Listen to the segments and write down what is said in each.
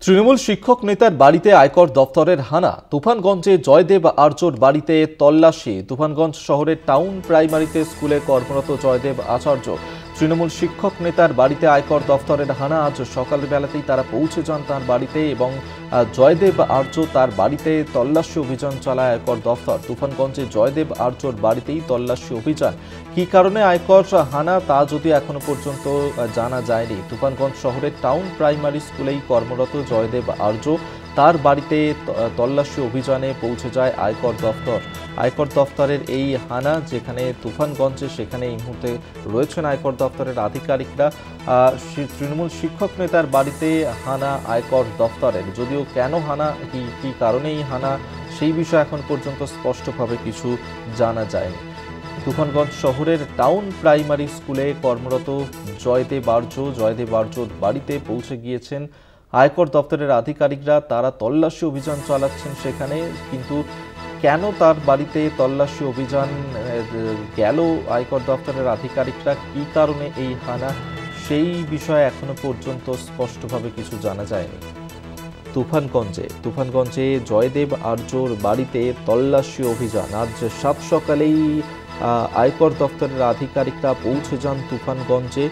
তৃণমূল শিক্ষক নেতার বাড়িতে আয়কর দফতরের হানা। তুফানগঞ্জে জয়দেব আর্যর বাড়িতে তল্লাশি। তুফানগঞ্জ শহরের টাউন প্রাইমারিতে স্কুলে কর্মরত জয়দেব আচার্য। তৃণমূল শিক্ষক নেতার বাড়িতে আয়কর দফতরের হানা। আজ সকালবেলাতেই তারা পৌঁছে যান তার বাড়িতে এবং জয়দেব আর্য তার বাড়িতে তল্লাশি অভিযান চালায় আয়কর দফতর। তুফানগঞ্জে জয়দেব আর্যর বাড়িতেই তল্লাশি অভিযান। কী কারণে আয়কর হানা তা যদি এখনো পর্যন্ত জানা যায়নি। তুফানগঞ্জ শহরের টাউন প্রাইমারি স্কুলেই কর্মরত জয়দেব আর্য, তার বাড়িতে তল্লাশি অভিযানে পৌঁছে যায় আয়কর দফতর। আয়কর দফতরের এই হানা যেখানে তুফানগঞ্জে, সেখানে এই মুহূর্তে রয়েছেন আয়কর দফতরের আধিকারিকরা। তৃণমূল শিক্ষক নেতার বাড়িতে হানা আয়কর দফতরের, যদিও কেন হানা, কি কারণেই হানা, সেই বিষয়ে এখন পর্যন্ত স্পষ্টভাবে কিছু জানা যায়নি। তুফানগঞ্জ শহরের টাউন প্রাইমারি স্কুলে কর্মরত জয়দেব আর্যর বাড়িতে পৌঁছে গিয়েছেন আয়কর দপ্তরের আধিকারিকরা। তারা তল্লাশি অভিযান চালাচ্ছেন সেখানে, কিন্তু কেন তার বাড়িতে তল্লাশি অভিযান গেল আয়কর দপ্তরের আধিকারিকরা, কী কারণে এই হানা, সেই বিষয়ে এখনো পর্যন্ত স্পষ্টভাবে কিছু জানা যায়নি। তুফানগঞ্জে জয়দেব আর্যর বাড়িতে তল্লাশি অভিযান। আজ সাত সকালেই আয়কর দপ্তরের আধিকারিকরা পৌঁছে যান তুফানগঞ্জে।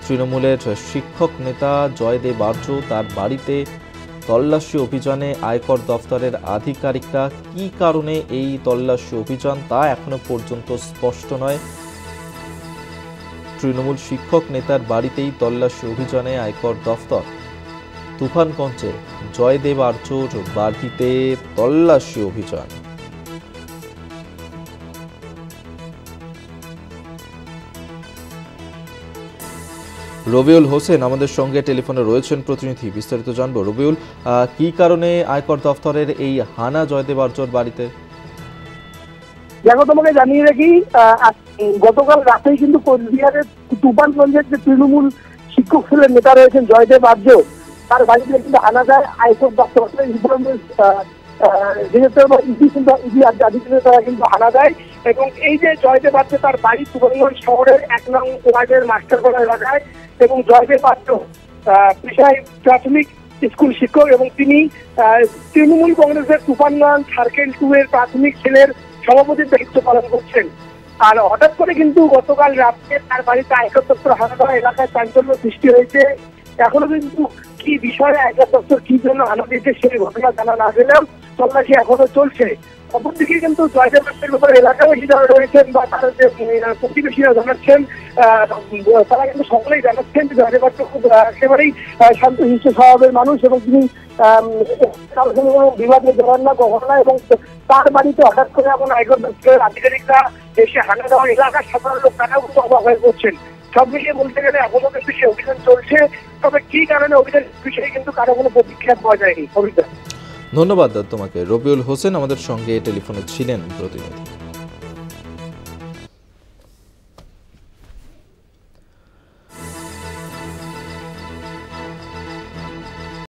তৃণমূলের শিক্ষক নেতা জয়দেব আর্য, তার বাড়িতে তল্লাশি অভিযানে আয়কর দপ্তরের আধিকারিকরা। কী কারণে এই তল্লাশি অভিযান তা এখনো পর্যন্ত স্পষ্ট নয়। তৃণমূল শিক্ষক নেতার বাড়িতেই তল্লাশি অভিযানে আয়কর দপ্তর। তুফানগঞ্জে জয়দেব আর্যর বাড়িতে তল্লাশি অভিযান। রবিউল হোসেন আমাদের সঙ্গে টেলিফোনে রয়েছেন প্রতিনিধি, বিস্তারিত জানবো। রবিউল, কি কারণে আয়কর দফতরের এই হানা জয়দেব আর্যর বাড়িতে? দেখো, তোমাকে জানিয়ে রাখি, গতকাল রাতেই কিন্তু কোচবিহারের তুফানগঞ্জের যে তৃণমূল শিক্ষক সেলের নেতা রয়েছেন জয়দেব আর্য, তার বাড়িতে কিন্তু হানা যায় আয়কর দপ্তর। তারা কিন্তু হানা দেয় এবং এই যে জয়দেব আর্য তার বাড়ি তুফানগঞ্জ শহরের 1 নং ওয়ার্ডের মাস্টারপাড়া এলাকায়, এবং জয়দেব আর্য পেশায় প্রাথমিক স্কুল শিক্ষক এবং তিনি তৃণমূল কংগ্রেসের তুফানগঞ্জ সার্কেল 2 এর প্রাথমিক সেলের সভাপতির দায়িত্ব পালন করছেন। আর হঠাৎ করে কিন্তু গতকাল রাতে তার বাড়িতে আয়কর দপ্তর হানা দেওয়া এলাকায় চাঞ্চল্য সৃষ্টি হয়েছে। এখনো কিন্তু কি বিষয়ে আয়কর দপ্তর কি জন্য হানা দিয়েছে সেই ঘটনা জানা না গেলেও তল্লাশি এখনো চলছে। অপরদিকে কিন্তু জয়দেব আর্যের ব্যাপারে এলাকাবাসী যারা রয়েছেন বা তারা যে প্রতিবেশীরা জানাচ্ছেন, তারা কিন্তু সকলেই জানাচ্ছেন যে জয়দেব আর্য খুব একেবারেই শান্তশিষ্ট স্বভাবের মানুষ এবং তিনি বিবাদে জড়ান না কখনো না। এবং তার বাড়িতে হঠাৎ করে এখন আয়কর দপ্তরের আধিকারিকরা এসে হানা দেওয়া এলাকার সাধারণ লোক তারাও কিন্তু অবাক হয়ে পড়ছেন। সব মিলিয়ে বলতে গেলে এখনো কিন্তু সে অভিযান চলছে, তবে কি কারণে অভিযান বিষয়ে কিন্তু কারো কোনো প্রতিক্রিয়া পাওয়া যায়নি। অভিযান। ধন্যবাদ তোমাকে। রবিউল হোসেন আমাদের সঙ্গে টেলিফোনে ছিলেন প্রতিনিধি।